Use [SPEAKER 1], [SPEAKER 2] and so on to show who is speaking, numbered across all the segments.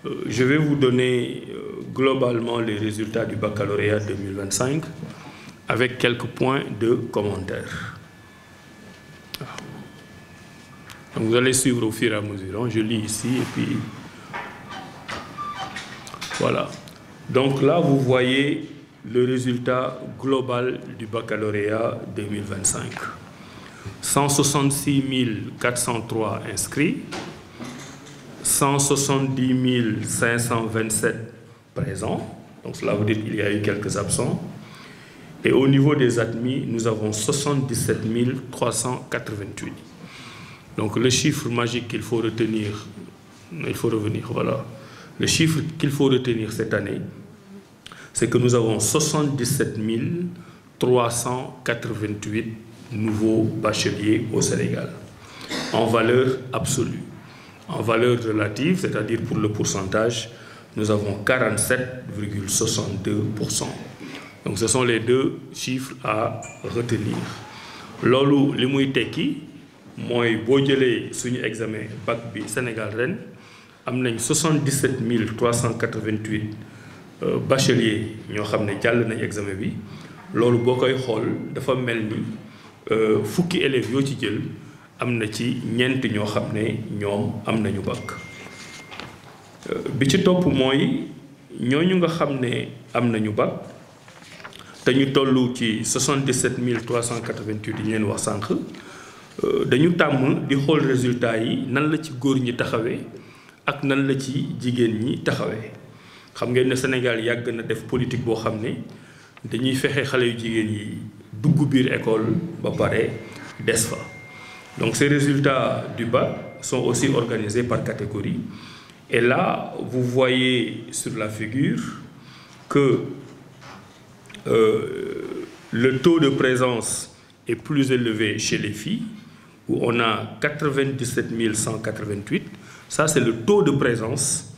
[SPEAKER 1] Je vais vous donner globalement les résultats du baccalauréat 2025 avec quelques points de commentaire. Donc vous allez suivre au fur et à mesure. Je lis ici et puis voilà. Donc là, vous voyez le résultat global du baccalauréat 2025. 166 403 inscrits, 170 527 présents, donc cela veut dire qu'il y a eu quelques absents. Et au niveau des admis, nous avons 77 388. Donc le chiffre magique qu'il faut retenir, il faut revenir, voilà. Le chiffre qu'il faut retenir cette année, c'est que nous avons 77 388 nouveaux bacheliers au Sénégal, en valeur absolue. En valeur relative, c'est-à-dire pour le pourcentage, nous avons 47,62%. Donc ce sont les deux chiffres à retenir. Loolu li muy tekki mooy boo jëlee suñu examen bac bi Sénégal ren am nañ 77 388 bacheliers ñoo xam ne jàll nañ examen bi. Loolu boo koy xool dafa mel ni fukki élèves yoo ci jël am na ci ñeent ñoo xam ne ñoom am nañu bac. Bi ci topp mooy ñooñu nga xam ne am nañu bac te ñu toll ci 77 388 yi leen wax sànq dañu tàmm di xool résultats yi nan la ci góor ñi taxawee ak nan la ci jigéen ñi taxawee. Xam ngeen ne Sénégal yàgg na def politique boo xam ne dañuy fexe xale yu jigéen yi dugg biir école ba pare des fa. Donc ces résultats du bac sont aussi organisés par catégorie. Et là, vous voyez sur la figure que le taux de présence est plus élevé chez les filles, où on a 97 188. Ça, c'est le taux de présence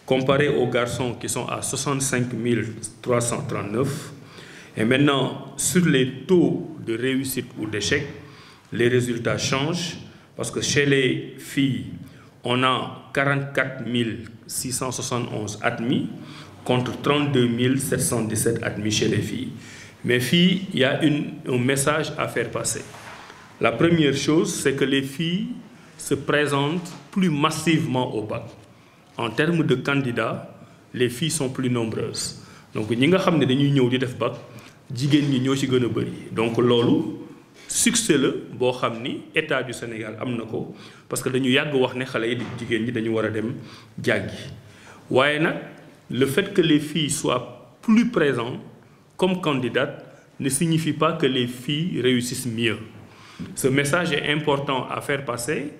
[SPEAKER 1] comparé aux garçons qui sont à 65 339. Et maintenant, sur les taux de réussite ou d'échec, les résultats changent parce que chez les filles, on a 44 671 admis contre 32 717 admis chez les filles. Mais filles, il y a un message à faire passer. La première chose, c'est que les filles se présentent plus massivement au bac. En termes de candidats, les filles sont plus nombreuses. Donc, ñi nga xam ne dañuy ñëw di def bac, jigéen ñi ñoo ci gën a bëri. Donc loolu succès la boo xam ni état du Sénégal am na ko parce que dañu yàgg wax ne xale yi jigéen ñi dañu war a dem jàngi. Waaye nag le fait que les filles soient plus présentes comme candidates ne signifie pas que les filles réussissent mieux. Ce message est important à faire passer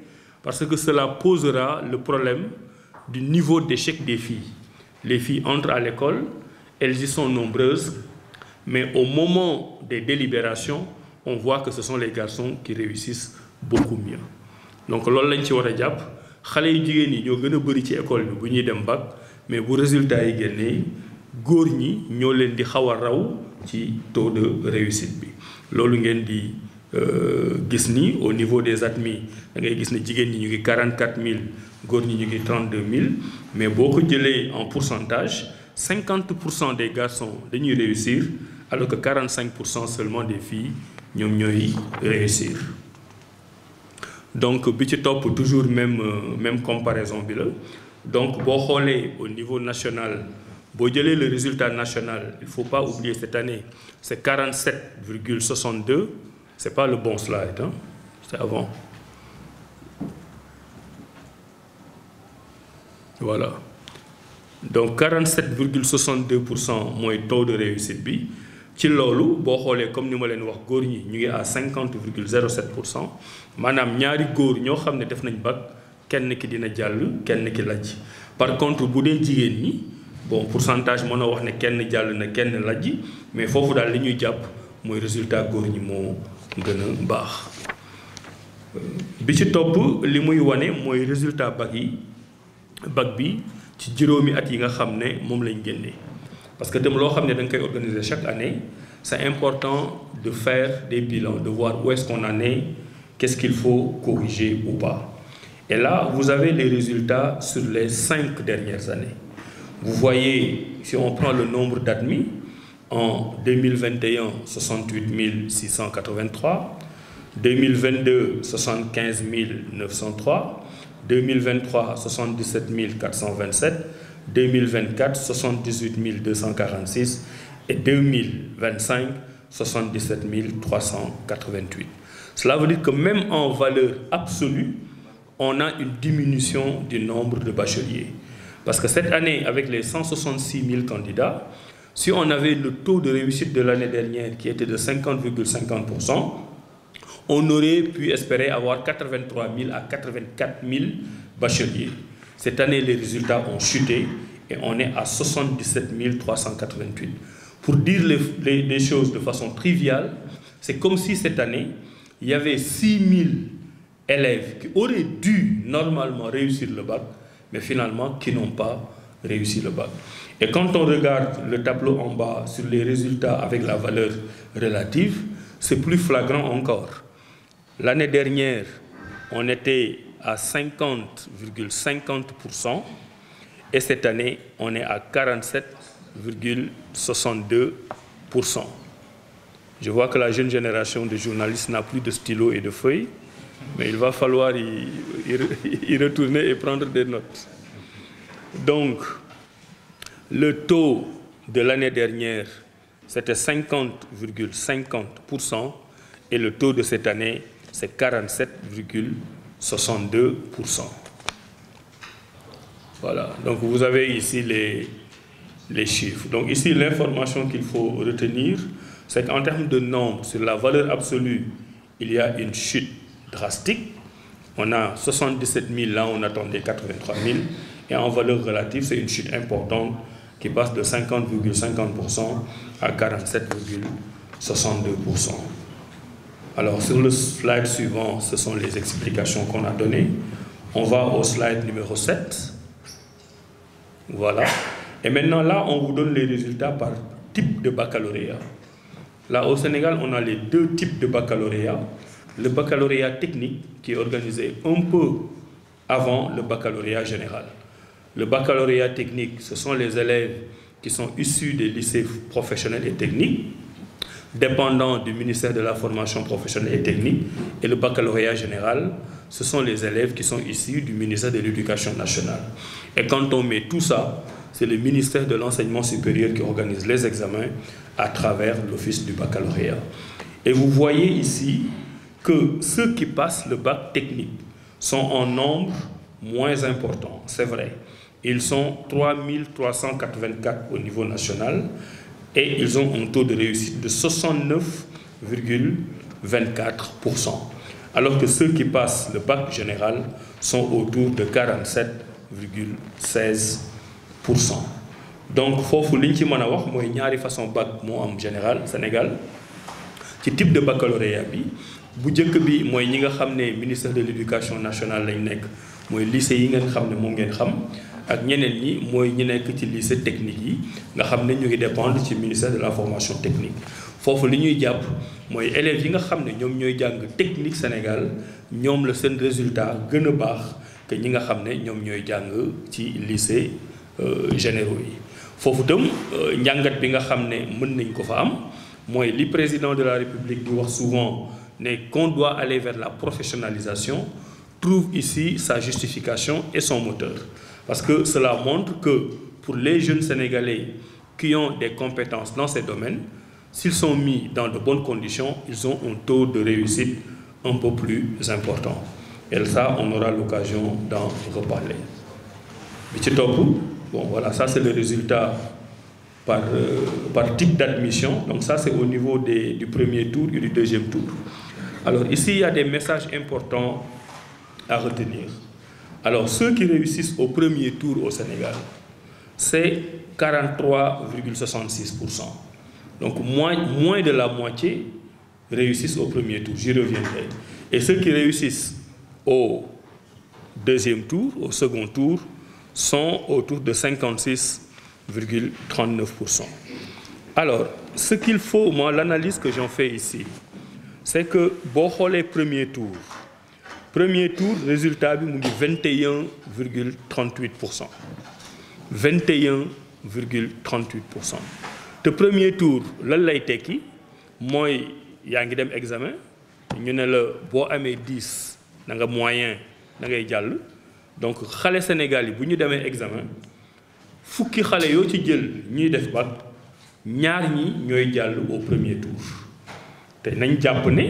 [SPEAKER 1] parce que cela posera le problème du niveau d'échec des filles. Les filles entrent à l'école, elles y sont nombreuses, mais au moment des délibérations, on voit que ce sont les garçons qui réussissent beaucoup mieux. Donc loolu lañ ci war a jàpp xale yu jigéen ñi ñoo gën a bëri ci école bi bu ñuy dem bac mais bu résultat yi génnee góor ñi ñoo leen di xaw a raw ci taux de réussite bi. Loolu ngeen di gis ni au niveau des admis da ngay gis ne jigéen ñi ñu ngi 44 000 góor ñi ñu ngi 32 000 mais boo ko jëlee en pourcentage 50% des garçons dañuy réussir alors que 45% seulement des filles ñoom ñooy réussir. Donc bi ci topp toujours même comparaison bi la. Donc boo xoolee au niveau national boo jëlee le résultat national il faut pas oublier cette année c'est 47,62. C'est pas le bon slide, hein? C'est avant. Voilà. Donc 47,62% mooy taux de réussite bi. Ci loolu boo xoolee comme ni ma leen wax góor ñi ñu ngi à 50,07%. Maanaam ñaari góor ñoo xam ne def nañ bac kenn ki dina jàll kenn ki lajj. Par contre bu dee jigéen ñi bon pourcentage mën na wax ne kenn jàll na kenn lajj mais foofu daal li ñuy jàpp mooy résultat góor ñi moo gën a baax. Bi ci topp li muy wane mooy résultat bac bi ci juróomi at yi nga xam ne moom lañ génnee. Parce que dem loo xam ne da nga koy organiser chaque année c'est important de faire des bilans de voir où est-ce qu'on en est, qu'est-ce qu'il faut corriger ou pas. Et là, vous avez les résultats sur les 5 dernières années. Vous voyez, si on prend le nombre d'admis, en 2021, 68 683, 2022, 75 903, 2023, 77 427, 2024, 78 246 et 2025, 77 388. Cela veut dire que même en valeur absolue, on a une diminution du nombre de bacheliers. Parce que cette année, avec les 166 000 candidats, si on avait le taux de réussite de l'année dernière qui était de 50,50%, on aurait pu espérer avoir 83 000 à 84 000 bacheliers. Cette année, les résultats ont chuté et on est à 77 388. Pour dire les choses de façon triviale, c'est comme si cette année, il y avait 6 000 élèves qui auraient dû normalement réussir le bac, mais finalement qui n'ont pas réussi le bac. Et quand on regarde le tableau en bas sur les résultats avec la valeur relative, c'est plus flagrant encore. L'année dernière, on était à 50,50% et cette année, on est à 47,62%. Je vois que la jeune génération de journalistes n'a plus de stylo et de feuilles, mais il va falloir y retourner et prendre des notes. Donc, le taux de l'année dernière, c'était 50,50% et le taux de cette année, c'est 47,62%. Voilà, donc vous avez ici les chiffres. Donc ici, l'information qu'il faut retenir, c'est qu'en termes de nombre, sur la valeur absolue, il y a une chute drastique. On a 77 000, là on attendait 83 000. Et en valeur relative, c'est une chute importante qui passe de 50,50% à 47,62%. Alors sur le slide suivant, ce sont les explications qu'on a données. On va au slide numéro 7. Voilà. Et maintenant là, on vous donne les résultats par type de baccalauréat. Là au Sénégal, on a les deux types de baccalauréat. Le baccalauréat technique qui est organisé un peu avant le baccalauréat général. Le baccalauréat technique, ce sont les élèves qui sont issus des lycées professionnels et techniques, dépendant du ministère de la formation professionnelle et technique. Et le baccalauréat général, ce sont les élèves qui sont issus du ministère de l'Éducation nationale. Et quand on met tout ça, c'est le ministère de l'Enseignement supérieur qui organise les examens à travers l'office du baccalauréat. Et vous voyez ici que ceux qui passent le bac technique sont en nombre moins important, c'est vrai. Ils sont 3384 au niveau national et ils ont un taux de réussite de 69,24%. Alors que ceux qui passent le bac général sont autour de 47,16%. Donc, il faut que vous sachiez qu'il y a une façon de bac en général au Sénégal. Ce type de baccalauréat, bu njëkk bi mooy ñi nga xam ne ministère de l'éducation nationale lañ nekk mooy lycée yi ngeen xam ne moom ngeen xam ak ñeneen ñi mooy ñi nekk ci lycée technique yi nga xam ne ñu ngi dépendre ci ministère de la formation technique foofu li ñuy jàpp mooy élèves yi nga xam ne ñoom ñooy jàng technique Sénégal ñoom la seen résultat gën a baax que ñi nga xam ne ñoom ñooy jàng ci lycée généraux yi foofu itam njàngat bi nga xam ne mën nañ ko fa am mooy li président de la République di wax souvent qu'on doit aller vers la professionnalisation, trouve ici sa justification et son moteur. Parce que cela montre que pour les jeunes Sénégalais qui ont des compétences dans ces domaines, s'ils sont mis dans de bonnes conditions, ils ont un taux de réussite un peu plus important. Et ça, on aura l'occasion d'en reparler. Bon, voilà, ça c'est le résultat par type d'admission. Donc ça, c'est au niveau du premier tour et du deuxième tour. Alors ici, il y a des messages importants à retenir. Alors ceux qui réussissent au premier tour au Sénégal, c'est 43,66%. Donc moins de la moitié réussissent au premier tour, j'y reviendrai. Et ceux qui réussissent au deuxième tour, au second tour, sont autour de 56,39%. Alors, ce qu'il faut, moi, l'analyse que j'en fais ici, c'est que, bon, les premiers tours, premier tour résultat bi mu ngi 21,38%. 21,38%. te premier tour lan lay tekki mooy yaa ngi dem examen ñu ne la boo amee 10 na nga moyen da ngay jàll donc xale Sénégal yi bu ñu demee examen fukki xale yoo ci jël ñuy def bac ñaar ñi ñooy jàll au premier tour te nañ jàpp ne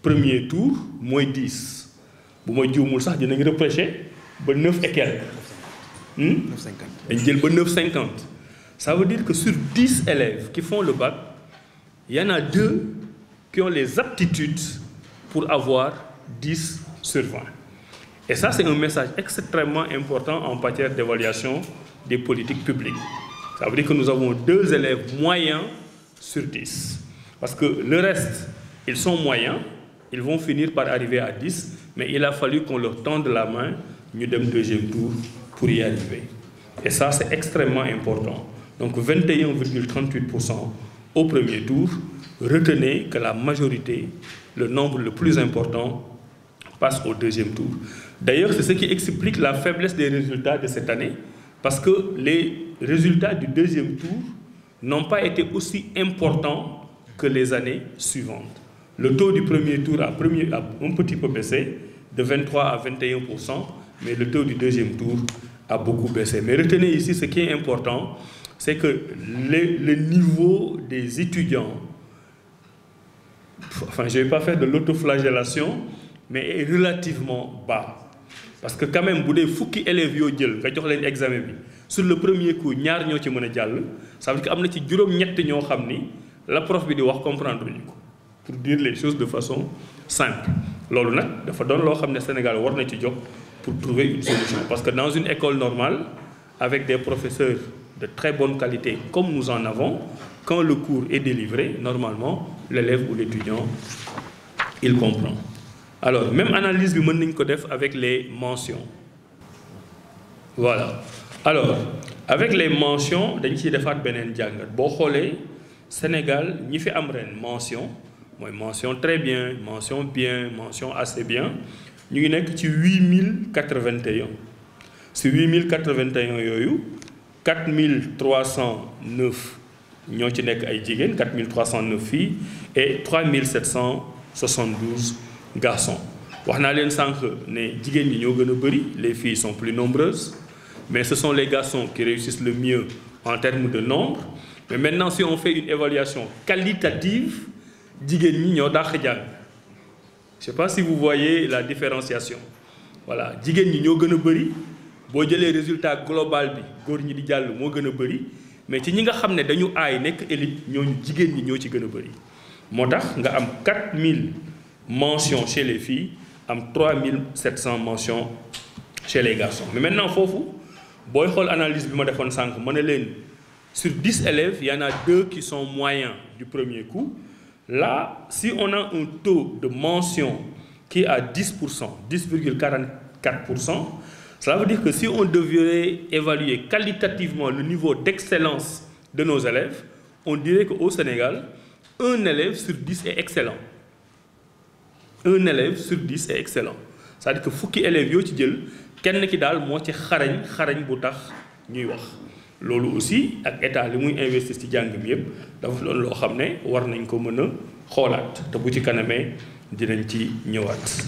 [SPEAKER 1] premier tour mooy 10 bu ma juumul sax dinañ repêcher ba 9 et quelques. 9,50 dañ jël ba 9,50 ça veut dire que sur 10 élèves qui font le bac il y en a 2 qui ont les aptitudes pour avoir 10 sur 20 et ça c'est un message extrêmement important en matière d'évaluation des politiques publiques. Ça veut dire que nous avons 2 élèves moyens sur 10 parce que le reste ils sont moyens, ils vont finir par arriver à 10 mais il a fallu qu'on leur tende la main ñu dem deuxième tour pour y arriver. Et ça, c'est extrêmement important. Donc 21,38% au premier tour. Retenez que la majorité, le nombre le plus important, passe au deuxième tour. D'ailleurs, c'est ce qui explique la faiblesse des résultats de cette année, parce que les résultats du deuxième tour n'ont pas été aussi importants que les années suivantes. Le taux du premier tour a un petit peu baissé, de 23 à 21%, mais le taux du deuxième tour a beaucoup baissé. Mais retenez ici, ce qui est important, c'est que le niveau des étudiants, enfin je ne vais pas faire de l'autoflagellation, mais est relativement bas. Parce que quand même, bu dee fukki élèves yoo jël nga jox leen examen bi sur le premier coup ñaar ñoo ci mën a jàll ça veut dire que am na ci juróom-ñett ñoo xam ni la prof bi di wax comprendre ñu ko pour dire les choses de façon simple. loolu nag dafa doon loo xam ne Sénégal war na ci jóg pour trouver une solution. Parce que dans une école normale, avec des professeurs de très bonne qualité, comme nous en avons, quand le cours est délivré, normalement, l'élève ou l'étudiant, il comprend. Alors, même analyse bi mën nañ ko def avec les mentions. Voilà. Alors, avec les mentions, dañ ciy defaat beneen jàngat. Boo xoolee Sénégal ñi fi am ren mention mooy mention très bien, mention assez bien. ñu ngi nekk ci 8081 si 8081 yooyu 4309 ñoo ci nekk ay jigéen 4309 filles et 3772 garçons. wax naa leen sànq ne jigéen ñi ñoo gën a bëri les filles sont plus nombreuses mais ce sont les garçons qui réussissent le mieux en termes de nombre. Mais maintenant si on fait une évaluation qualitative jigéen ñi ñoo dàq jàng. Je ne sais pas si vous voyez la différenciation. Voilà, jigéen ñi ñoo gën a bëri boo jëlee résultat global bi góor ñi di jàll moo gën a bëri mais ci ñi nga xam ne dañu aay nekk élite ñooñu jigéen ñi ñoo ci gën a bëri. moo tax nga am 4000 mentions chez les filles am 3700 mentions chez les garçons. Mais maintenant foofu booy xool analyse bi ma defoon sànq ma ne leen sur 10 élèves il y en a 2 qui sont moyens du premier coup. Là, si on a un taux de mention qui est à 10%, 10,44%, cela veut dire que si on devait évaluer qualitativement le niveau d'excellence de nos élèves, on dirait qu'au Sénégal, un élève sur 10 est excellent. Un élève sur 10 est excellent. C'est-à-dire que fukki élèves yoo ci jël kenn ki daal moo ci xarañ bu tax ñuy wax. loolu aussi ak état li muy investir ci jàng mi yëpp dafa doon loo xam ne war nañ ko mën a xoolaat te bu ci kanamee dinañ ci ñëwaat.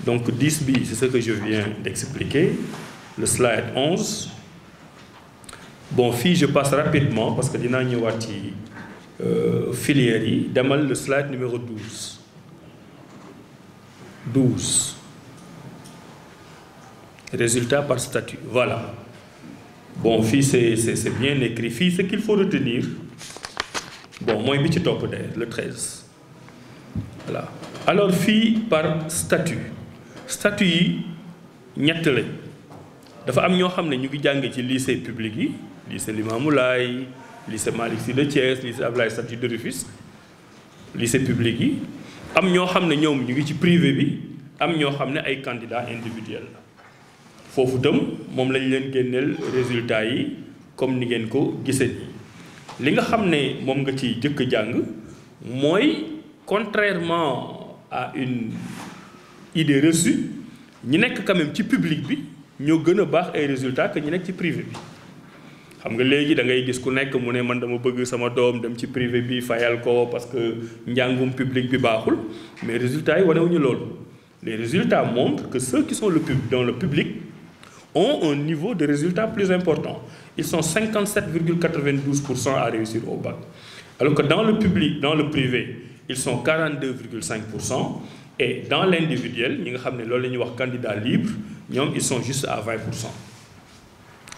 [SPEAKER 1] Donc 10 bi c'est ce que je viens d'expliquer. Le slide 11. Bon fii je passe rapidement parce que dinaa ñëwaat ci filières yi. Demal le slide numéro 12. 12. Résultats par statut. Voilà. Bon, fille, c'est bien écrit. Fille, ce qu'il faut retenir, bon, moi, je suis top d'ailleurs, le 13. Voilà. Alors, fille, par statut. Statut, il y a dafa am ñoo xam ne ñu ngi jàngee ci lycée public yi lycée Limamoulaye lycée Malick Sy de Thiès lycée Abdoulaye Sadji de Rufisque lycée public yi am ñoo xam ne ñoom ñu ngi ci privé bi am ñoo xam ne ay candidats individuels la foofu itam moom lañ leen génneel résultats yi comme ni ngeen ko gisee nii li nga xam ne moom nga ci jëkk jàng mooy contrairement à une idée reçue ñi nekk quand même ci public bi ñoo gën a baax ay résultats que ñi nekk ci privé bi. xam nga léegi da ngay gis ku nekk mu ne man dama bëgg sama doom dem ci privé bi fayal ko parce que njàngum public bi baaxul mais résultats yi wanewuñu loolu. Les résultats montrent que ceux qui sont dans le public ont un niveau de résultat plus important. Ils sont 57,92% à réussir au bac. Alors que dans le public, dans le privé, ils sont 42,5%. Et dans l'individuel, ñi nga xam ne loolu la ñuy wax candidat libre, ñoom ils sont juste à 20%.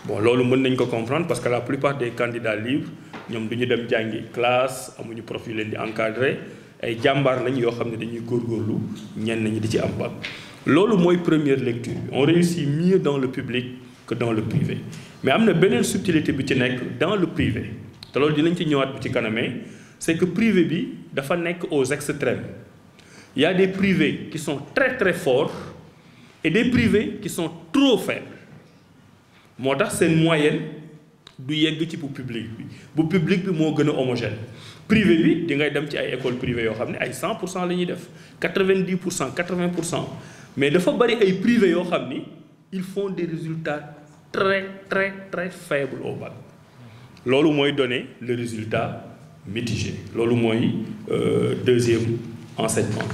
[SPEAKER 1] Bon, loolu mën nañ ko comprendre parce que la plupart des candidats libres ñoom du ñu dem jàngi classe amuñu profil leen di encadré ay jàmbaar lañ yoo xam ne dañuy góorgóorlu ñenn ñi di ci am bac. loolu mooy première lecture bi on réussit mieux dans le public que dans le privé mais am na beneen subtilité bi ci nekk dans le privé te loolu dinañ ci ñëwaat bu ci kanamee c'est que privé bi dafa nekk aux extrêmes. Il y a des privés qui sont très très forts et des privés qui sont trop faibles moo tax seen moyenne du yegg ci bu public bi moo gën a homogène. privé bi di ngay dem ci ay écoles privées yoo xam ne ay 100% la ñuy def 90% 80% mais dafa bari ay privés yoo xam ni ils font des résultats très très très faibles au bac. loolu mooy donner le résultat mitigé loolu mooy deuxième enseignement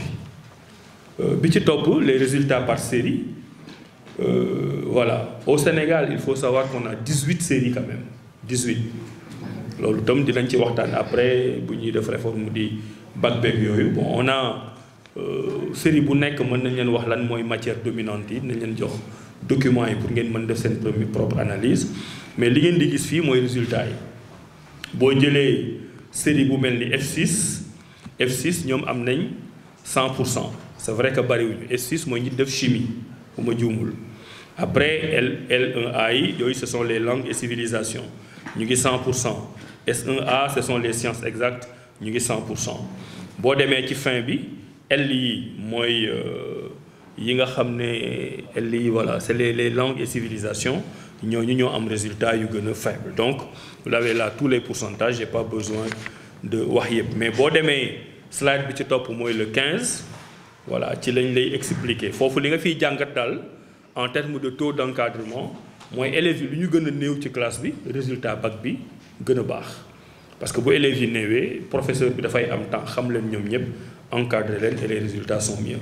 [SPEAKER 1] bi ci topp les résultats par série voilà au Sénégal il faut savoir qu'on a 18 séries quand même 18 loolu tam dinañ ci waxtaan après bu ñuy def réforme di bac beeg yooyu bon on a série bu nekk mën nañ leen wax lan mooy matière dominante yi nañ leen jox documents yi pour ngeen mën def seen propre analyse mais li ngeen di gis fii mooy résultats yi boo jëlee série bu mel ni F6 ñoom am nañ 100%. C'est vrai que bariwuñu F6 mooy ñi def chimie bu ma juumul après L1A yi yooyu ce sont les langues et civilisations ñu ngi 100%. S1A ce sont les sciences exactes ñu ngi 100%. boo demee ci fin bi L yi mooy yi nga xam ne L yi voilà c'est les langues et civilisations ñooñu ñoo am résultat yu gën a faible donc vous avez là tous les pourcentages j'ai pas besoin de wax yëpp mais boo demee slide bi ci topp mooy le 15 voilà ci lañ lay expliquer foofu li nga fiy jàngat daal en termes de taux d'encadrement mooy élèves yi lu ñu gën a néew ci classe bi résultat bac bi gën a baax parce que bu élèves yi néewee professeur bi dafay am temps xam leen ñoom ñëpp encadrer leen et les résultats sont mieux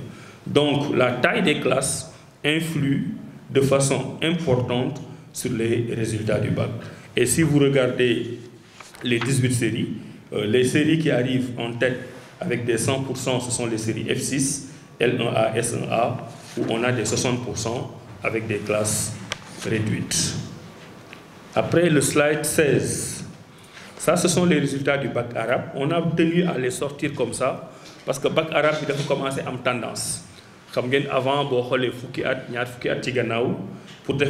[SPEAKER 1] donc la taille des classes influe de façon importante sur les résultats du bac et si vous regardez les 18 séries les séries qui arrivent en tête avec des 100%, ce sont les séries F6, L1A, S1A, où on a des 60% avec des classes réduites. Après le slide 16, ça ce sont les résultats du bac arabe. On a tenu à les sortir comme ça, parce que bac arabe, il a commencé à tendance. Comme avant, pour le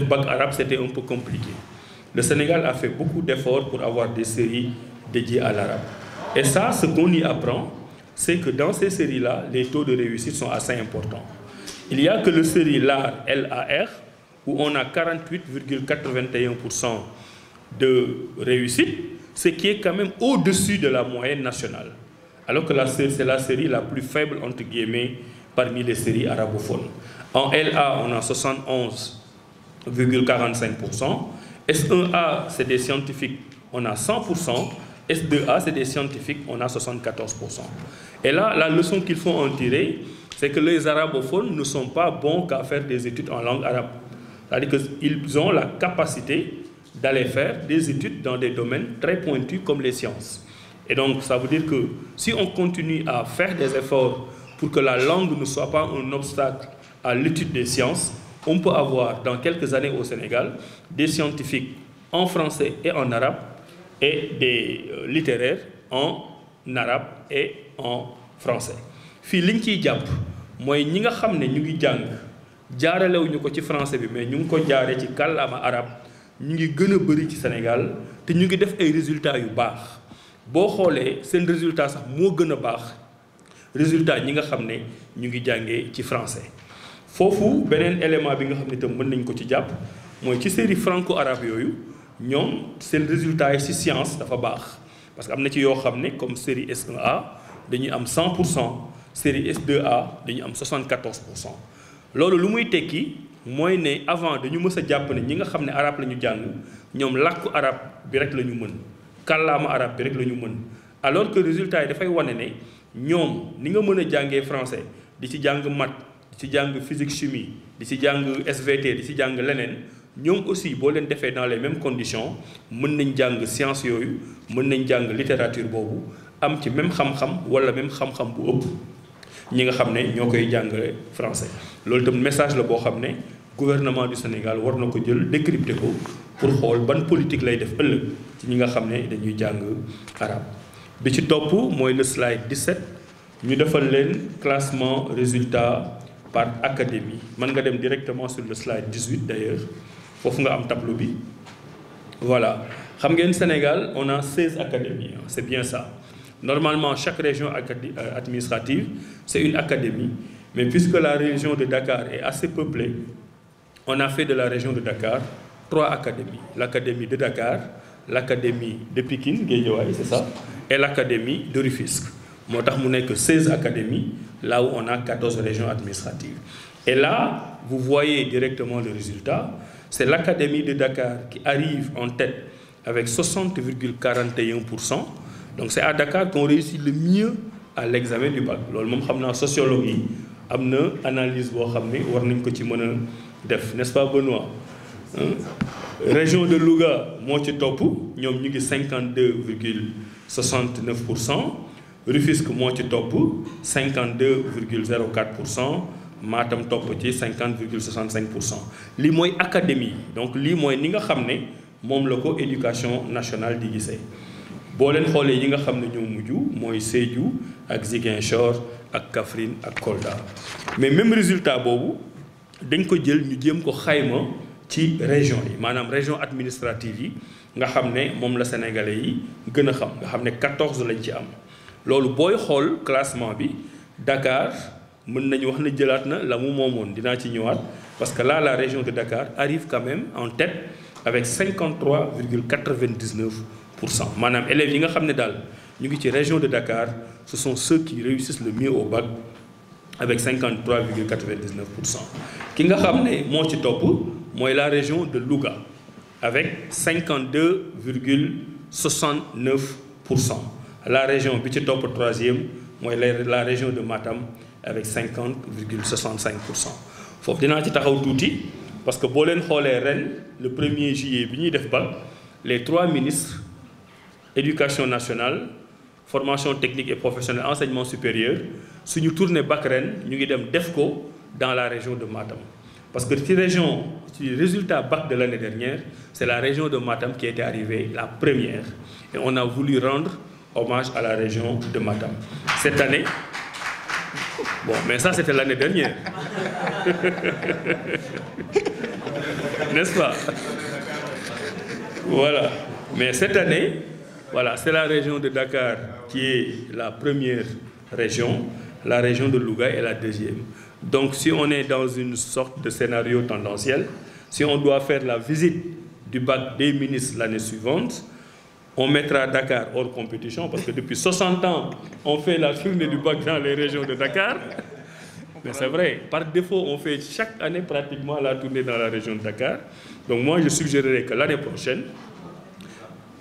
[SPEAKER 1] bac arabe, c'était un peu compliqué. Le Sénégal a fait beaucoup d'efforts pour avoir des séries dédiées à l'arabe. Et ça, ce qu'on y apprend, c'est que dans ces séries-là, les taux de réussite sont assez importants. Il n'y a que le série LAR, où on a 48,81% de réussite, ce qui est quand même au-dessus de la moyenne nationale. Alors que c'est la série la plus faible, entre guillemets, parmi les séries arabophones. En LA, on a 71,45%. S1A, c'est des scientifiques, on a 100%. S2A, c'est des scientifiques, on a 74%. Et là, la leçon qu'il faut en tirer, c'est que les arabophones ne sont pas bons qu'à faire des études en langue arabe. C'est-à-dire qu'ils ont la capacité d'aller faire des études dans des domaines très pointus comme les sciences. Et donc, ça veut dire que si on continue à faire des efforts pour que la langue ne soit pas un obstacle à l'étude des sciences, on peut avoir dans quelques années au Sénégal des scientifiques en français et en arabe et des littéraires en arabe et en français. fii liñ ciy jàpp mooy ñi nga xam ne ñu ngi jàng jaaralewuñu ko ci français bi mais ñu ngi ko jaaree ci kàllaama arabe ñu ngi gën a bëri ci Sénégal te ñu ngi def ay résultats yu baax boo xoolee seen résultat sax moo gën a baax résultat ñi nga xam ne ñu ngi jàngee ci français. foofu beneen élément bi nga xam ne itam mën nañ ko ci jàpp mooy ci série franco-arabe yooyu ñoom seen résultat yi ci science dafa baax parce que am na ci yoo xam ne comme série S1A dañuy am 100%, série S2A dañuy am 74%. loolu lu muy tekki mooy ne avant dañu mës a jàpp ne ñi nga xam ne arabe la ñu jàng ñoom làkku arabe bi rek la ñu mën kàllaama arabe bi rek la ñu mën alors que résultat yi dafay wane ne ñoom ni nga mën a jàngee français di ci jàng maths di ci jàng physique chimie di ci jàng SVT di ci jàng leneen ñoom aussi boo leen defee dans les mêmes conditions mën nañ jàng science yooyu mën nañ jàng littérature boobu am ci même xam-xam wala même xam-xam bu ëpp ñi nga xam ne ñoo koy jàngale français loolu itam message la boo xam ne gouvernement du Sénégal war na ko jël décrypter ko pour xool ban politique lay def ëllëg ci ñi nga xam ne dañuy jàng arabe bi ci topp mooy le slide 17 ñu defal leen classement résultat par académie mën nga dem directement sur le slide 18 d'ailleurs foofu nga am tableau bi voilà xam ngeen Sénégal on a 16 académies c'est bien ça. Normalement, chaque région administrative, c'est une académie. Mais puisque la région de Dakar est assez peuplée, on a fait de la région de Dakar 3 académies. L'académie de Dakar, l'académie de Pikine, Guédiawaye, c'est ça, et l'académie de Rufisque. Moo tax mu nekk 16 académies, là où on a 14 régions administratives. Et là, vous voyez directement le résultat. C'est l'académie de Dakar qui arrive en tête avec 60,41%. Donc c'est à Dakar qu'on réussit le mieux à l'examen du bac loolu moom xam naa sociologue yi am na analyse boo xam ne war nañ ko ci mën a def n'est-ce pas Benoît région de Louga moo ci topp ñoom ñu ngi 52,69%. Rufisque moo ci topp 52,04%. Matam topp ci 50,65%. lii mooy académie donc lii mooy ni nga xam ne moom la ko éducation nationale di gisee. boo leen xoolee yi nga xam ne ñoo mujj mooy Sédhiou ak Ziguinchor ak Kaffrine ak Kolda mais même résultat boobu dañ ko jël ñu jéem ko xayma ci région yi maanaam région administrative yi nga xam ne moom la sénégalais yi gën a xam nga xam ne 14 lañ ci am loolu booy xool classement bi Dakar mën nañu wax ne jëlaat na la mu moomoon dinaa ci ñëwaat parce que là la région de Dakar arrive quand même en tête avec 53,99%. maanaam élèves yi nga xam ne daal ñu ngi ci région de Dakar ce sont ceux qui réussissent le mieux au bac avec 53,99%. ki nga xam ne moo ci topp mooy la région de Louga avec 52,69%. la région bi ci topp troisième mooy la région de Matam avec 50,65%. foofu dinaa ci taxaw tuuti parce que boo leen xoolee ren le 1er juillet bi ñuy def bac les 3 ministres éducation nationale formation technique et professionnelle enseignement supérieur suñu tournée bac ren ñu ngi dem def ko dans la région de Matam parce que ci résultat bac de l'année dernière c'est la région de Matam qui était arrivée la première et on a voulu rendre hommage à la région de Matam cette année. Bon, mais ça c'était l'année dernière. N'est-ce pas? Voilà. Mais cette année, voilà, c'est la région de Dakar qui est la première région, la région de Louga est la deuxième. Donc si on est dans une sorte de scénario tendanciel, si on doit faire la visite du bac des ministres l'année suivante, on mettra Dakar hors compétition parce que depuis 60 ans, on fait la tournée du bac dans les régions de Dakar. Mais c'est vrai, par défaut, on fait chaque année pratiquement la tournée dans la région de Dakar. Donc moi, je suggérerais que l'année prochaine,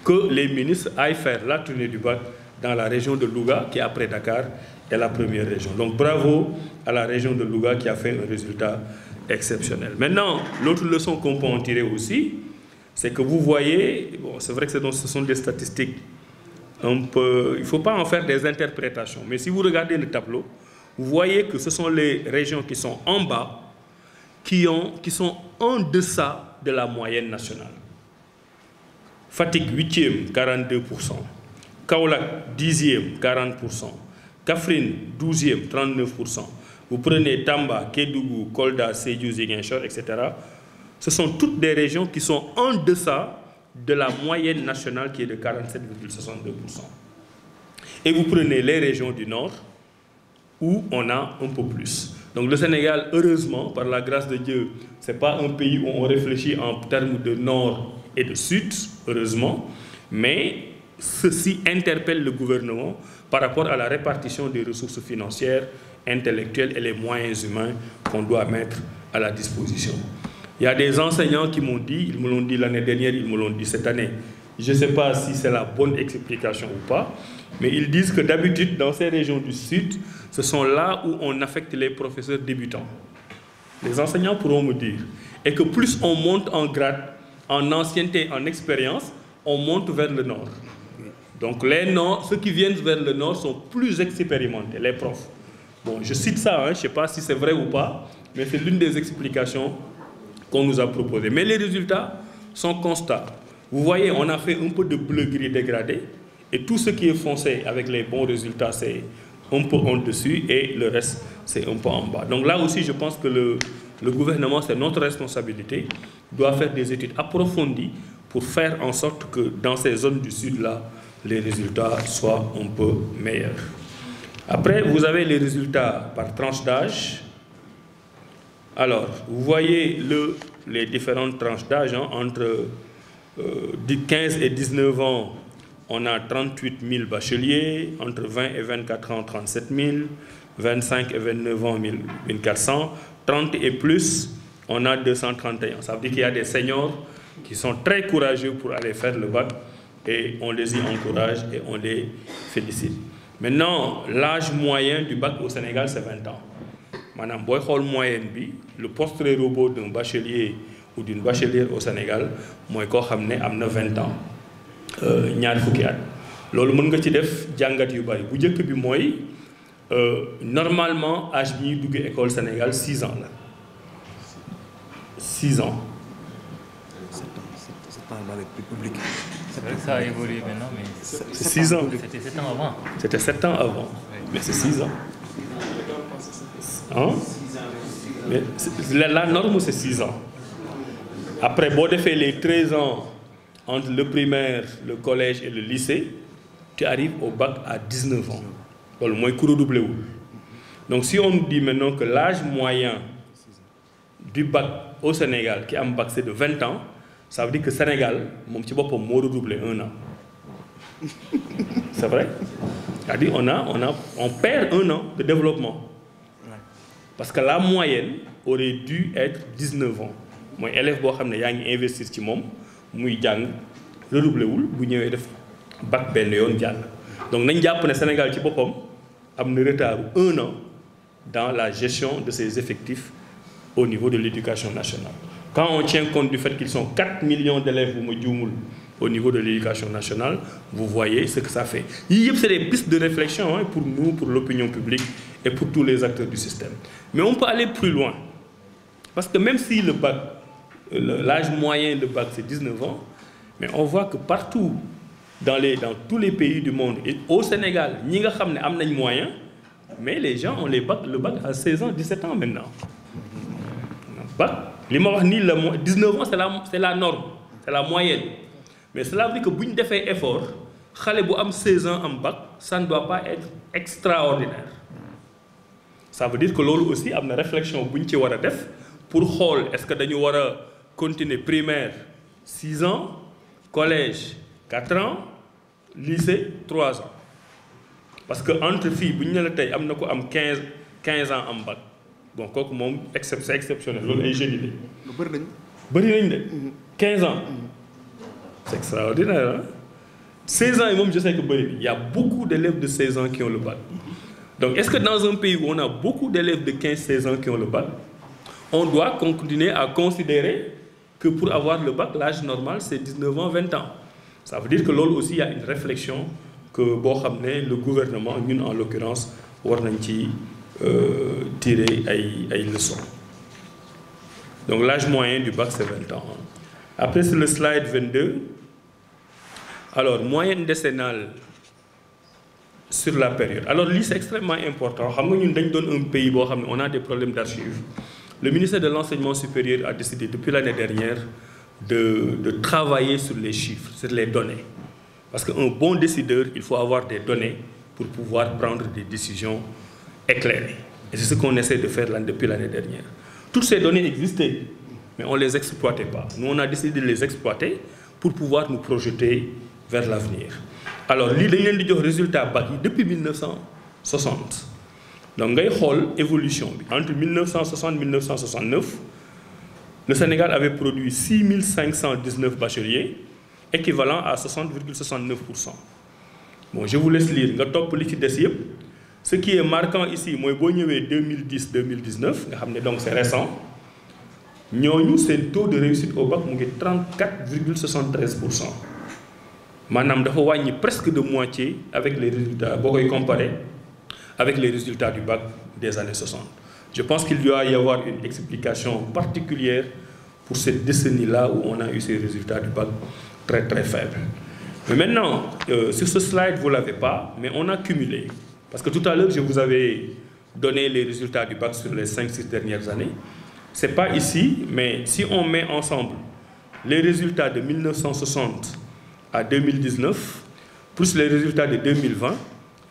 [SPEAKER 1] que les ministres aillent faire la tournée du bac dans la région de Louga, qui après Dakar est la première région. Donc bravo à la région de Louga qui a fait un résultat exceptionnel. Maintenant, l'autre leçon qu'on peut en tirer aussi, c'est que vous voyez, bon, c'est vrai que ce sont des statistiques un peu... Il ne faut pas en faire des interprétations. Mais si vous regardez le tableau, vous voyez que ce sont les régions qui sont en bas, qui sont en deçà de la moyenne nationale. Fatick 8e, 42%. Kaolack 10e, 40%. Kaffrine 12e, 39%. Vous prenez Tamba, Kédougou, Kolda, Sédhiou, Ziguinchor, etc. Ce sont toutes des régions qui sont en deçà de la moyenne nationale qui est de 47,62%. Et vous prenez les régions du Nord où on a un peu plus. Donc le Sénégal, heureusement, par la grâce de Dieu, ce n'est pas un pays où on réfléchit en termes de Nord et de Sud, heureusement, mais ceci interpelle le gouvernement par rapport à la répartition des ressources financières intellectuels et les moyens humains qu'on doit mettre à la disposition. Il y a des enseignants qui m'ont dit, ils me l'ont dit l'année dernière, ils me l'ont dit cette année. Je ne sais pas si c'est la bonne explication ou pas, mais ils disent que d'habitude, dans ces régions du Sud, ce sont là où on affecte les professeurs débutants. Les enseignants pourront me dire. Et que plus on monte en grade, en ancienneté, en expérience, on monte vers le nord. Donc ceux qui viennent vers le nord sont plus expérimentés, les profs. Bon, je cite ça, je ne sais pas si c'est vrai ou pas, mais c'est l'une des explications qu'on nous a proposées. Mais les résultats sont constants. Vous voyez, on a fait un peu de bleu gris dégradé, et tout ce qui est foncé avec les bons résultats, c'est un peu en dessus, et le reste, c'est un peu en bas. Donc là aussi, je pense que le gouvernement, c'est notre responsabilité, doit faire des études approfondies pour faire en sorte que dans ces zones du Sud-là, les résultats soient un peu meilleurs. Après, vous avez les résultats par tranche d'âge. Alors, vous voyez les différentes tranches d'âge, entre 15 et 19 ans, on a 38 000 bacheliers, entre 20 et 24 ans, 37 000, 25 et 29 ans, 1400, 30 et plus, on a 231. Ça veut dire qu'il y a des seniors qui sont très courageux pour aller faire le bac, et on les y encourage et on les félicite. Maintenant, l'âge moyen du bac au Sénégal, c'est 20 ans. Madame Boy moyenne, le portrait robot d'un bachelier ou d'une bachelière au Sénégal, moi, je sais 20 ans. ñaar fukki at loolu mën nga ci def jàngat yu bari bu njëkk bi mooy normalement âge bi ñuy dugg école Sénégal 6 ans la 6 ans.
[SPEAKER 2] 7 ans dans les publics.
[SPEAKER 3] C'est vrai que ça a évolué maintenant, mais
[SPEAKER 1] c'est 6 ans.
[SPEAKER 3] C'était 7 ans avant.
[SPEAKER 1] C'était 7 ans avant, mais c'est 6 ans. Hein? Mais la norme c'est 6 ans. Après, bon, de faire les 13 ans entre le primaire, le collège et le lycée, tu arrives au bac à 19 ans. Donc, le moins court doublé. Donc, si on nous dit maintenant que l'âge moyen du bac au Sénégal, qui a un bac, c'est de 20 ans, ça veut dire que le Sénégal, mon petit bopp, m'a redoublé 1 an. C'est vrai? C'est-à-dire on perd 1 an de développement. Parce que la moyenne aurait dû être 19 ans. Moi, élève boo xam ne yaa ngi investir ci moom muy jàng redoublé wul bu ñëwee def bac benn yoon jàll. Donc nañ jàpp ne Sénégal ci boppam am na retard 1 an dans la gestion de ses effectifs au niveau de l'éducation nationale. Quand on tient compte du fait qu'ils sont 4 millions d'élèves au niveau de l'éducation nationale, vous voyez ce que ça fait. C'est des pistes de réflexion pour nous, pour l'opinion publique et pour tous les acteurs du système. Mais on peut aller plus loin. Parce que même si le bac, l'âge moyen de bac c'est 19 ans, mais on voit que partout dans tous les pays du monde, et au Sénégal, nous avons des moyens, mais les gens ont le bac à 16 ans, 17 ans maintenant. Bac, 19 ans c'est la norme, c'est la moyenne. Mais cela veut dire que si on fait effort, les gens qui ont 16 ans en bac, ça ne doit pas être extraordinaire. Ça veut dire que l'autre aussi a une réflexion pour voir est-ce que nous devons continuer primaire 6 ans, collège 4 ans, lycée 3 ans. Parce que entre filles, si on a 15 ans en bac, donc c'est exceptionnel. C'est 15 ans. C'est extraordinaire. Hein? 16 ans, je sais qu'il y a beaucoup d'élèves de 16 ans qui ont le bac. Donc, est-ce que dans un pays où on a beaucoup d'élèves de 15-16 ans qui ont le bac, on doit continuer à considérer que pour avoir le bac, l'âge normal, c'est 19 ans, 20 ans. Ça veut dire que là aussi, il y a une réflexion que le gouvernement, nous en l'occurrence, doit tirer des leçons. Donc, l'âge moyen du bac, c'est 20 ans. Après, c'est le slide 22. Alors, moyenne décennale sur la période. Alors, c'est extrêmement important. Nous sommes un pays où on a des problèmes d'archives. Le ministère de l'Enseignement supérieur a décidé depuis l'année dernière de travailler sur les chiffres, sur les données. Parce qu'un bon décideur, il faut avoir des données pour pouvoir prendre des décisions éclairées. Et c'est ce qu'on essaie de faire depuis l'année dernière. Toutes ces données existaient, mais on ne les exploitait pas. Nous, on a décidé de les exploiter pour pouvoir nous projeter vers l'avenir. Alors, les résultats BAC depuis 1960. Donc, ngay xool évolution. Entre 1960 et 1969, le Sénégal avait produit 6519 bacheliers, équivalent à 60,69%. Bon, je vous laisse lire. Nga top li ci des yépp. Ce qui est marquant ici, mooy boo ñëwee 2010-2019, nga xam ne donc c'est récent, ñooñu seen taux de réussite au bac mu ngi 34,73%. Maanaam dafa wàññi presque de moitié avec les résultats, boo koy comparer avec les résultats du bac des années 60. Je pense qu'il doit y avoir une explication particulière pour cette décennie-là où on a eu ces résultats du bac très très faibles. Mais maintenant, sur ce slide, vous ne l'avez pas, mais on a cumulé. Parce que tout à l'heure, je vous avais donné les résultats du bac sur les 5-6 dernières années. Ce n'est pas ici, mais si on met ensemble les résultats de 1960 à 2019, plus les résultats de 2020,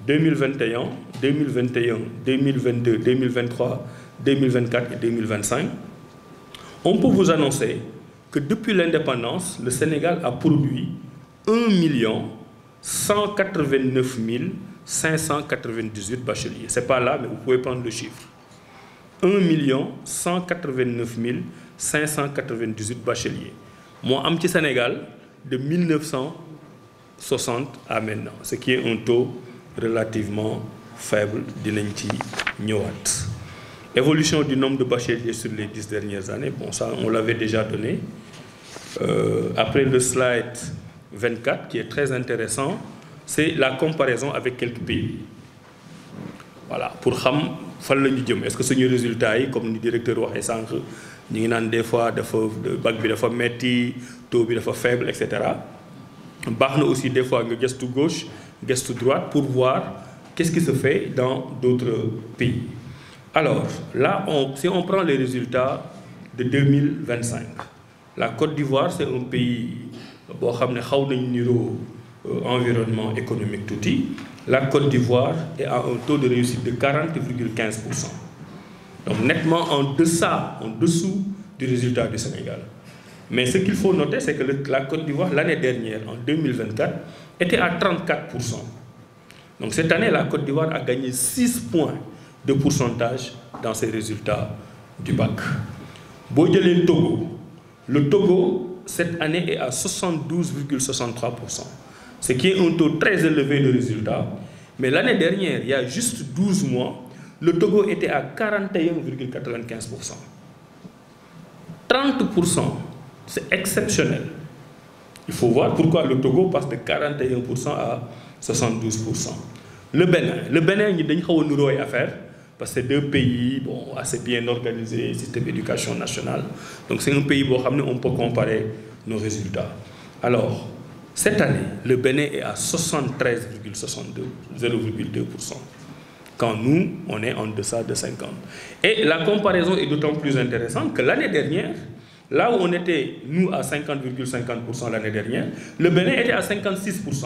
[SPEAKER 1] 2021, 2021, 2022, 2023, 2024 et 2025, on peut vous annoncer que depuis l'indépendance, le Sénégal a produit 1 189 598 bacheliers. Ce n'est pas là, mais vous pouvez prendre le chiffre. 1 189 598 bacheliers. Moi, am ci Sénégal, de 1960 à maintenant, ce qui est un taux relativement faible dinañ ci ñëwaat. Évolution du nombre de bacheliers sur les 10 dernières années, bon ça on l'avait déjà donné. Après le slide 24 qui est très intéressant, c'est la comparaison avec quelques pays. Voilà, pour xam fan la ñu jëm. Est-ce que suñu résultats yi comme ni directeur waxee sànq ñu ngi naan des fois dafa bac bi dafa metti, taux bi dafa faible, etc. Baax na aussi des fois nga gëstu gauche, gëstu droite pour voir qu'est-ce qui se fait dans d'autres pays. Alors, là, si on prend les résultats de 2025, la Côte d'Ivoire, c'est un pays qui a un environnement économique tout petit. La Côte d'Ivoire est à un taux de réussite de 40,15%. Donc, nettement en dessous du résultat du Sénégal. Mais ce qu'il faut noter, c'est que la Côte d'Ivoire, l'année dernière, en 2024, était à 34%. Donc, cette année, la Côte d'Ivoire a gagné 6 points de pourcentage dans ses résultats du bac. Le Togo, cette année, est à 72,63%, ce qui est un taux très élevé de résultats. Mais l'année dernière, il y a juste 12 mois, le Togo était à 41,95%. 30%, c'est exceptionnel. Il faut voir pourquoi le Togo passe de 41% à 72%. Le Bénin, il y a une affaire, parce que c'est deux pays assez bien organisés, système d'éducation nationale. Donc c'est un pays où on peut comparer nos résultats. Alors, cette année, le Bénin est à 73,62%, 0,2%. Quand nous, on est en deçà de 50. Et la comparaison est d'autant plus intéressante que l'année dernière, là où on était, nous, à 50,50% l'année dernière, le Bénin était à 56%.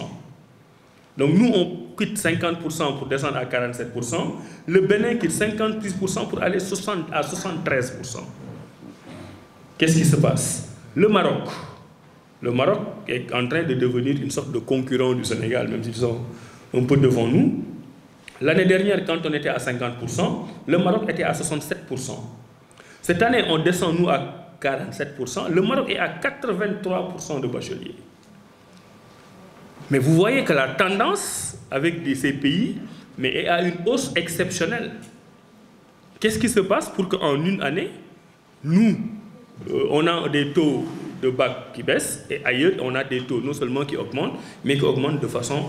[SPEAKER 1] Donc nous, on quitte 50% pour descendre à 47%. Le Bénin quitte 56% pour aller à 73%. Qu'est-ce qui se passe? Le Maroc est en train de devenir une sorte de concurrent du Sénégal, même s'ils sont un peu devant nous. L'année dernière, quand on était à 50%, le Maroc était à 67%. Cette année, on descend, nous, à 47%. Le Maroc est à 83% de bacheliers. Mais vous voyez que la tendance avec ces pays est à une hausse exceptionnelle. Qu'est-ce qui se passe pour qu'en une année, nous, on a des taux de bac qui baissent et ailleurs, on a des taux non seulement qui augmentent, mais qui augmentent de façon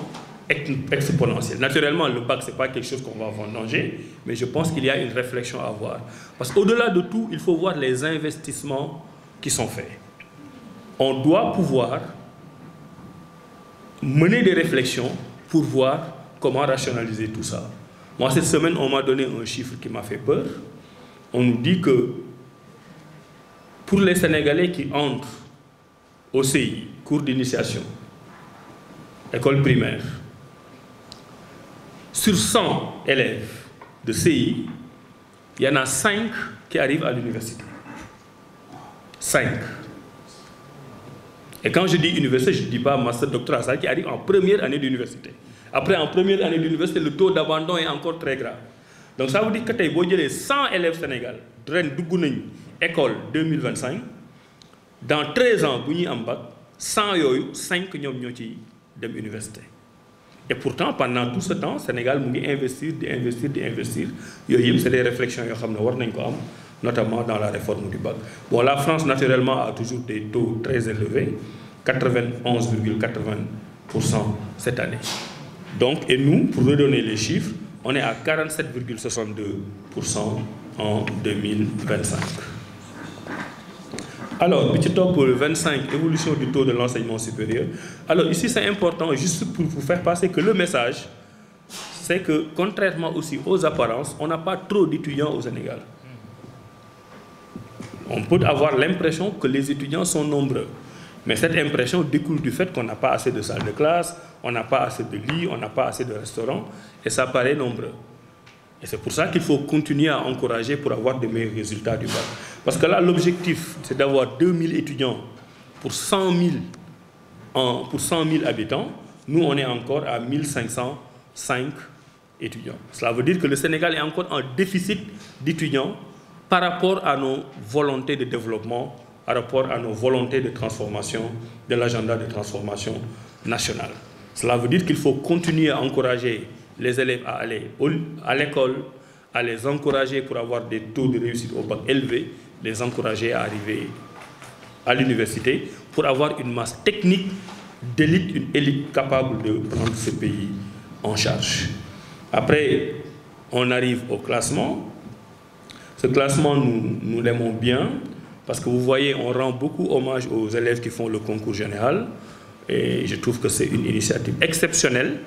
[SPEAKER 1] exponentielle. Naturellement, le bac, ce n'est pas quelque chose qu'on va vendanger, mais je pense qu'il y a une réflexion à avoir. Parce qu'au-delà de tout, il faut voir les investissements qui sont faits. On doit pouvoir mener des réflexions pour voir comment rationaliser tout ça. Moi, cette semaine, on m'a donné un chiffre qui m'a fait peur. On nous dit que pour les Sénégalais qui entrent au CI, cours d'initiation, école primaire, sur 100 élèves de CI, il y en a 5 qui arrivent à l'université. 5. Et quand je dis université, je ne dis pas master, doctorat, ça qui arrive en première année d'université. Après, en première année d'université, le taux d'abandon est encore très grave. Donc ça veut dire que si vous avez 100 élèves Sénégal, école 2025, dans 13 ans, vous avez 100 yoyu 5 ñom ñoo ci dem université. Et pourtant pendant tout ce temps Sénégal mu ngi investir. C'est des réflexions yo xamné war nañ ko am, notamment dans la réforme du bac. Bon, la France naturellement a toujours des taux très élevés, 91,80% cette année. Donc et nous, pour redonner les chiffres, on est à 47,62% en 2025. Alors, petit top pour le 25, évolution du taux de l'enseignement supérieur. Alors ici, c'est important juste pour vous faire passer que le message, c'est que contrairement aussi aux apparences, on n'a pas trop d'étudiants au Sénégal. On peut avoir l'impression que les étudiants sont nombreux. Mais cette impression découle du fait qu'on n'a pas assez de salles de classe, on n'a pas assez de lits, on n'a pas assez de restaurants, et ça paraît nombreux. Et c'est pour ça qu'il faut continuer à encourager pour avoir de meilleurs résultats du bac. Parce que là, l'objectif, c'est d'avoir 2000 étudiants pour 100 000 habitants. Nous, on est encore à 1505 étudiants. Cela veut dire que le Sénégal est encore en déficit d'étudiants par rapport à nos volontés de développement, par rapport à nos volontés de transformation, de l'agenda de transformation nationale. Cela veut dire qu'il faut continuer à encourager les élèves à aller à l'école, à les encourager pour avoir des taux de réussite au bac élevés, les encourager à arriver à l'université pour avoir une masse technique d'élite, une élite capable de prendre ce pays en charge. Après, on arrive au classement. Ce classement, nous l'aimons bien parce que vous voyez, on rend beaucoup hommage aux élèves qui font le concours général et je trouve que c'est une initiative exceptionnelle.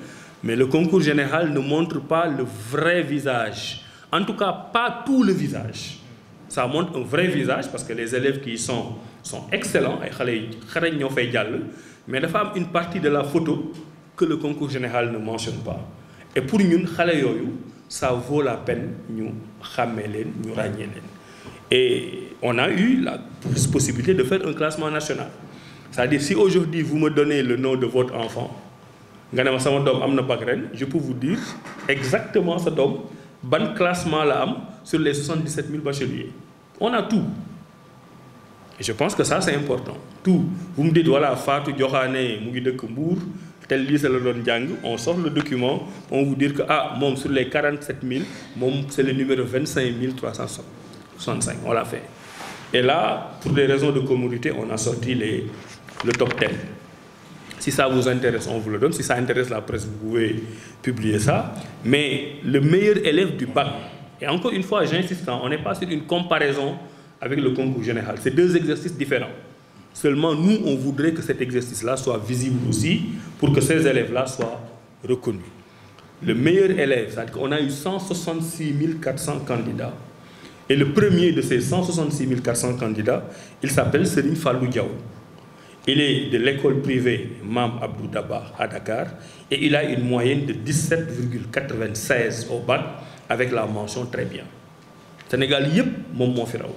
[SPEAKER 1] Mais le concours général ne montre pas le vrai visage. En tout cas, pas tout le visage. Ça montre un vrai visage parce que les élèves qui sont excellents, mais il y a une partie de la photo que le concours général ne mentionne pas. Et pour nous, ça vaut la peine de nous ramener. Et on a eu la possibilité de faire un classement national. C'est-à-dire, si aujourd'hui vous me donnez le nom de votre enfant, je peux vous dire exactement ce dom, ban classement là sur les 77 000 bacheliers. On a tout. Et je pense que ça c'est important. Tout. Vous me dites voilà, Fatou Diokhane, Mougi de Kumbour, tel lycée le don Djang, on sort le document, on vous dit que sur les 47 000, c'est le numéro 25 365. On l'a fait. Et là, pour des raisons de communauté, on a sorti le top 10. Si ça vous intéresse, on vous le donne. Si ça intéresse la presse, vous pouvez publier ça. Mais le meilleur élève du bac, et encore une fois, j'insiste, on n'est pas sur une comparaison avec le concours général. C'est deux exercices différents. Seulement, nous, on voudrait que cet exercice-là soit visible aussi pour que ces élèves-là soient reconnus. Le meilleur élève, c'est-à-dire qu'on a eu 166 400 candidats. Et le premier de ces 166 400 candidats, il s'appelle Serigne Fallou Diaw. Il est de l'école privée Mam Abdou Dabar à Dakar et il a une moyenne de 17,96 au bac avec la mention très bien. Sénégal yep mon firaw.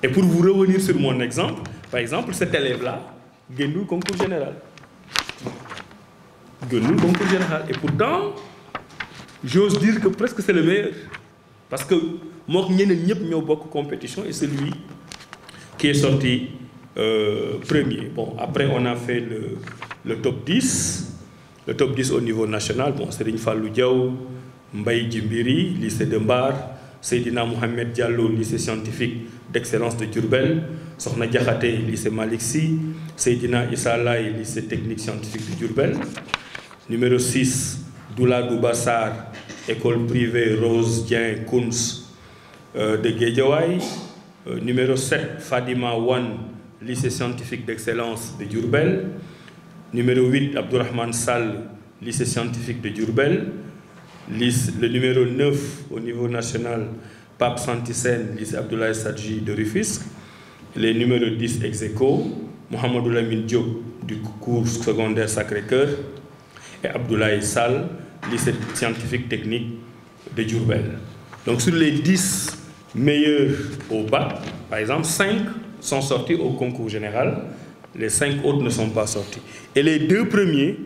[SPEAKER 1] Et pour vous revenir sur mon exemple, par exemple cet élève-là, gagne le concours général. Et pourtant, j'ose dire que presque c'est le meilleur. Parce que moi, nous beaucoup compétition et c'est lui qui est sorti premier. Bon, après, on a fait le top 10. Le top 10 au niveau national. Bon, Serigne Fallou Diaw, Mbaye Djimbiri, lycée de Mbar, Seydina Mohamed Diallo, lycée scientifique d'excellence de Diourbel, Sokhna Diakhaté, lycée Malick Sy, Seydina Issa Laye, lycée technique scientifique de Diourbel. Numéro 6, Doula Doubassar, école privée Rose Dien Kouns de Guédiawaye. Numéro 7, Fadima Wan, lycée scientifique d'excellence de Diourbel. Numéro 8, Abdourahmane Sall, lycée scientifique de Diourbel. Le numéro 9 au niveau national, Pape Santissène, lycée Abdoulaye Sadji de Rufisque. Les numéros 10 ex aequo, Mohamedou Lamine Diop du cours secondaire Sacré-Cœur et Abdoulaye Sall, lycée scientifique technique de Diourbel. Donc sur les 10 meilleurs au bac, par exemple, 5 sont sortis au concours général, les 5 autres ne sont pas sortis. Et les 2 premiers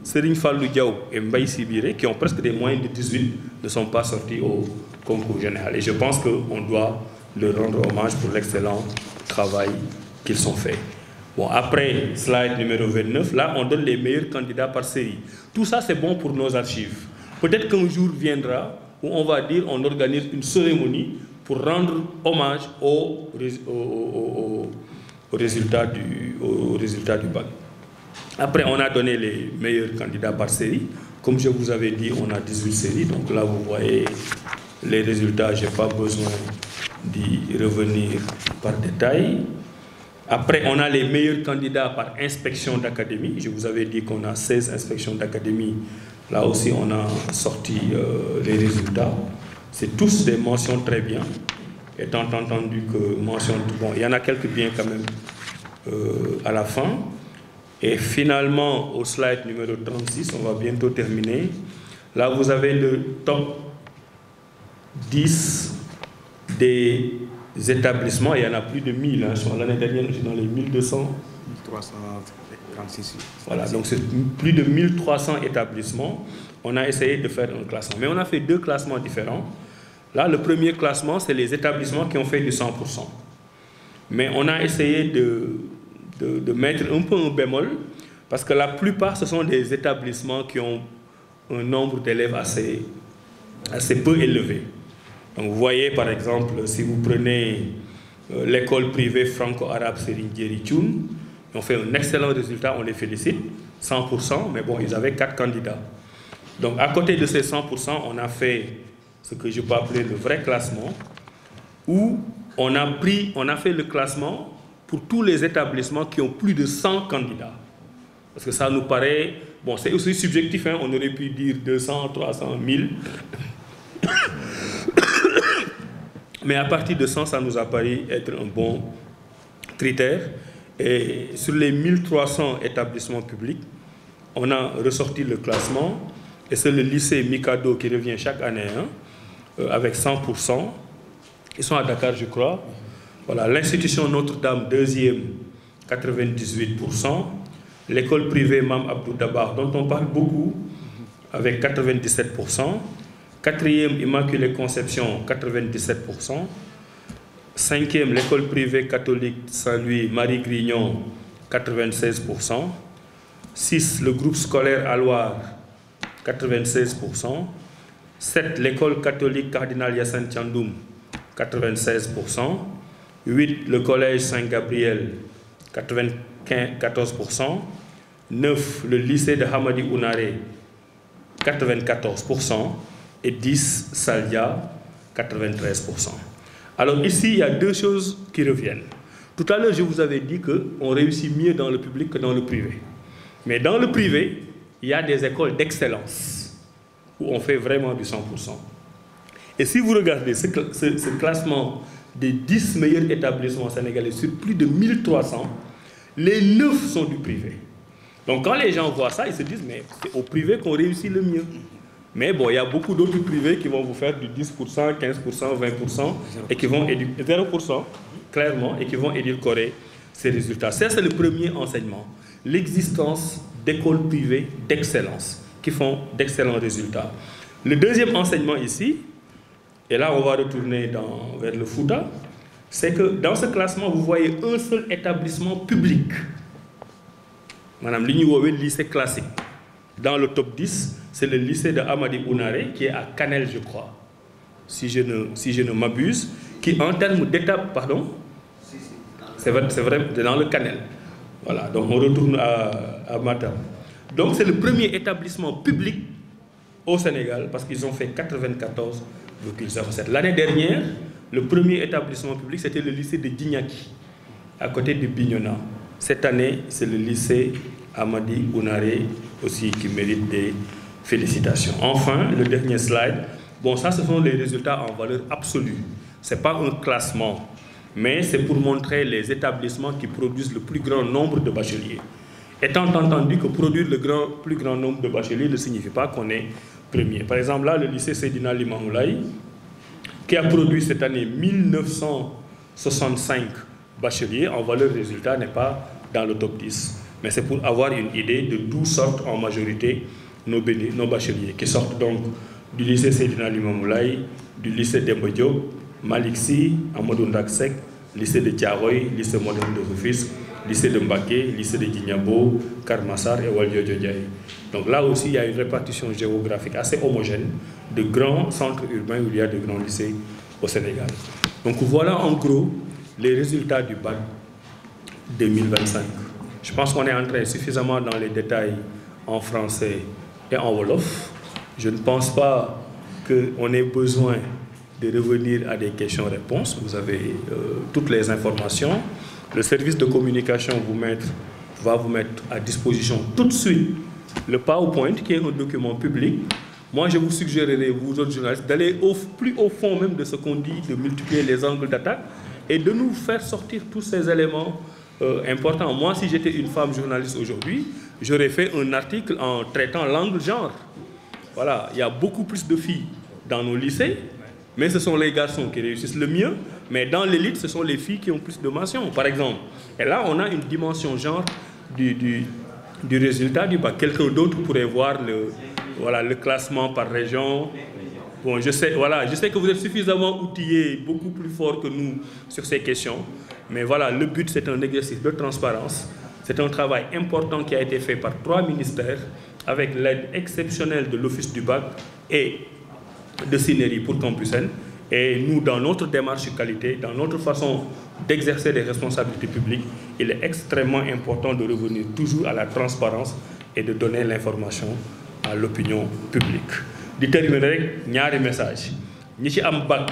[SPEAKER 1] Serigne Fallou Diaw et Mbaye Sibiré, qui ont presque des moyens de 18, ne sont pas sortis au concours général. Et je pense qu'on doit leur rendre hommage pour l'excellent travail qu'ils ont fait. Bon, après, slide numéro 29, là, on donne les meilleurs candidats par série. Tout ça, c'est bon pour nos archives. Peut-être qu'un jour viendra où on va dire on organise une cérémonie pour rendre hommage au résultat du bac. Après, on a donné les meilleurs candidats par série. Comme je vous avais dit, on a 18 séries. Donc là, vous voyez les résultats. Je n'ai pas besoin d'y revenir par détail. Après, on a les meilleurs candidats par inspection d'académie. Je vous avais dit qu'on a 16 inspections d'académie. Là aussi, on a sorti les résultats. C'est tous des mentions très bien. Étant entendu que mention, bon, il y en a quelques biens quand même à la fin. Et finalement, au slide numéro 36, on va bientôt terminer. Là, vous avez le top 10 des établissements. Il y en a plus de 1000. Hein. L'année dernière, nous sommes dans les 1200.
[SPEAKER 2] 1336.
[SPEAKER 1] Voilà, donc c'est plus de 1300 établissements. On a essayé de faire un classement. Mais on a fait deux classements différents. Là, le premier classement, c'est les établissements qui ont fait du 100%. Mais on a essayé de mettre un peu un bémol, parce que la plupart, ce sont des établissements qui ont un nombre d'élèves assez peu élevé. Donc vous voyez, par exemple, si vous prenez l'école privée franco-arabe Serigne Djeri Thioune, ils ont fait un excellent résultat, on les félicite, 100%, mais bon, ils avaient 4 candidats. Donc à côté de ces 100%, on a fait ce que je peux appeler le vrai classement, où on a fait le classement pour tous les établissements qui ont plus de 100 candidats. Parce que ça nous paraît, bon, c'est aussi subjectif, hein, on aurait pu dire 200, 300, 1000. Mais à partir de 100, ça nous a paru être un bon critère. Et sur les 1300 établissements publics, on a ressorti le classement. Et c'est le lycée Mikado qui revient chaque année, hein, avec 100%. Ils sont à Dakar, je crois. Voilà, l'institution Notre-Dame, deuxième, 98%. L'école privée Mam Abdou Dabar, dont on parle beaucoup, avec 97%. Quatrième, Immaculée Conception, 97%. Cinquième, l'école privée catholique Saint-Louis, Marie Grignon, 96%. 6, le groupe scolaire Aloir, 96%. 7, l'école catholique Cardinal Yassine Thiandoum, 96%. 8, le collège Saint-Gabriel, 94%. 9, le lycée de Hamadi Ounaré, 94%. Et 10, Salia, 93%. Alors ici, il y a deux choses qui reviennent. Tout à l'heure, je vous avais dit qu'on réussit mieux dans le public que dans le privé. Mais dans le privé, il y a des écoles d'excellence où on fait vraiment du 100%. Et si vous regardez ce classement des 10 meilleurs établissements sénégalais sur plus de 1300, les 9 sont du privé. Donc quand les gens voient ça, ils se disent, mais c'est au privé qu'on réussit le mieux. Mais bon, il y a beaucoup d'autres privés qui vont vous faire du 10%, 15%, 20% et qui vont 0%, clairement, et qui vont édulcorer ces résultats. Ça, c'est le premier enseignement. L'existence d'écoles privées d'excellence qui font d'excellents résultats. Le deuxième enseignement ici, et là on va retourner vers le Fouta, c'est que dans ce classement, vous voyez un seul établissement public. Madame Lignoue, lycée classique. Dans le top 10, c'est le lycée de Hamadi Ounaré, qui est à Canel, je crois, si je ne m'abuse, qui en termes d'étape, pardon, c'est vrai, c'est dans le Canel. Voilà, donc on retourne à Matam. Donc c'est le premier établissement public au Sénégal, parce qu'ils ont fait 94,07. L'année dernière, le premier établissement public, c'était le lycée de Djignaki, à côté de Bignona. Cette année, c'est le lycée Hamadi Ounaré aussi qui mérite des félicitations. Enfin, le dernier slide. Bon, ça, ce sont les résultats en valeur absolue. Ce n'est pas un classement, mais c'est pour montrer les établissements qui produisent le plus grand nombre de bacheliers. Étant entendu que produire le plus grand nombre de bacheliers ne signifie pas qu'on est premier. Par exemple, là, le lycée Seydina Limamoulaye, qui a produit cette année 1965 bacheliers, en valeur résultat, n'est pas dans le top 10. mais c'est pour avoir une idée de d'où sortent en majorité nos bacheliers, qui sortent donc du lycée Seydina Limamou Laye, du lycée Demba Diop, Malick Sy, Amadou Ndak Seck, lycée de Thiaroye, lycée moderne de Rufisque, lycée de Mbacké, lycée de Djignabo, Keur Massar et Valdiodio Ndiaye. Donc là aussi, il y a une répartition géographique assez homogène de grands centres urbains où il y a de grands lycées au Sénégal. Donc voilà en gros les résultats du bac 2025. Je pense qu'on est entré suffisamment dans les détails en français et en wolof. Je ne pense pas qu'on ait besoin de revenir à des questions-réponses. Vous avez toutes les informations. Le service de communication va vous mettre à disposition tout de suite le PowerPoint, qui est un document public. Moi, je vous suggérerais, vous autres journalistes, d'aller plus au fond même de ce qu'on dit, de multiplier les angles d'attaque et de nous faire sortir tous ces éléments importants. Moi, si j'étais une femme journaliste aujourd'hui, j'aurais fait un article en traitant l'angle genre. Voilà, il y a beaucoup plus de filles dans nos lycées, mais ce sont les garçons qui réussissent le mieux. Mais dans l'élite, ce sont les filles qui ont plus de mentions, par exemple. Et là, on a une dimension genre du résultat du bac. Quelqu'un d'autre pourrait voir le classement par région. Bon, je sais que vous êtes suffisamment outillés, beaucoup plus forts que nous sur ces questions. Mais voilà, le but, c'est un exercice de transparence. C'est un travail important qui a été fait par 3 ministères avec l'aide exceptionnelle de l'Office du bac et de Synérie pour Campus N. Et nous, dans notre démarche qualité, dans notre façon d'exercer des responsabilités publiques, il est extrêmement important de revenir toujours à la transparence et de donner l'information à l'opinion publique. Di terminer rek ñaari message ñi ci am bac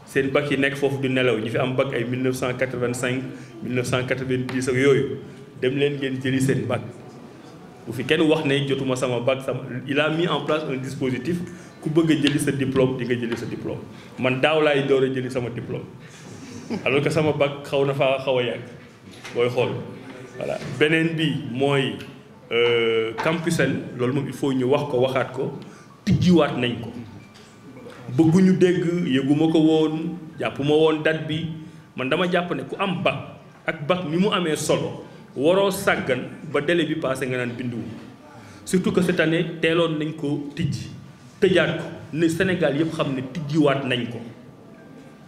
[SPEAKER 1] seen bac yi nekk foofu du nelaw ñi fi am bac ay 1985 1990 ak yooyu dem leen ngeen jëli seen bac bu fi kenn wax ne jotuma sama bac il a mis en place un dispositif ku bëgg a jëli sa diplôme di nga jëli sa diplôme man daaw laay door a jëli sama diplôme alors que sama bac xaw na faa xaw a yàgg booy xool voilà beneen bi mooy Campus N loolu moom il faut ñu wax ko waxaat ko tijjiwaat nañ ko bëgguñu dégg yëguma ko woon jàppuma woon date bi man dama jàpp ne ku am bac ak bac ni mu amee solo waroo sàggan ba délai bi passé nga naan binduwu surtout que cette année teeloon nañ ko tijji tëjaat ko ne Sénégal yëpp xam ne tijjiwaat nañ ko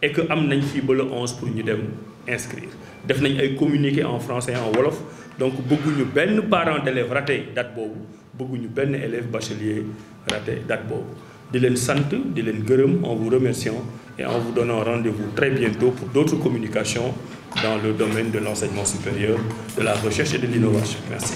[SPEAKER 1] et que am nañ fii ba le 11 pour ñu dem inscrire def nañ ay communiqué en français et en wolof donc bëgguñu benn parent d'élève raté date boobu bëgguñu benn élève bachelier raté date boobu di leen sant di leen gërëm en vous remerciant et en vous donnant rendez-vous très bientôt pour d'autres communications dans le domaine de l'enseignement supérieur, de la recherche et de l'innovation. Merci.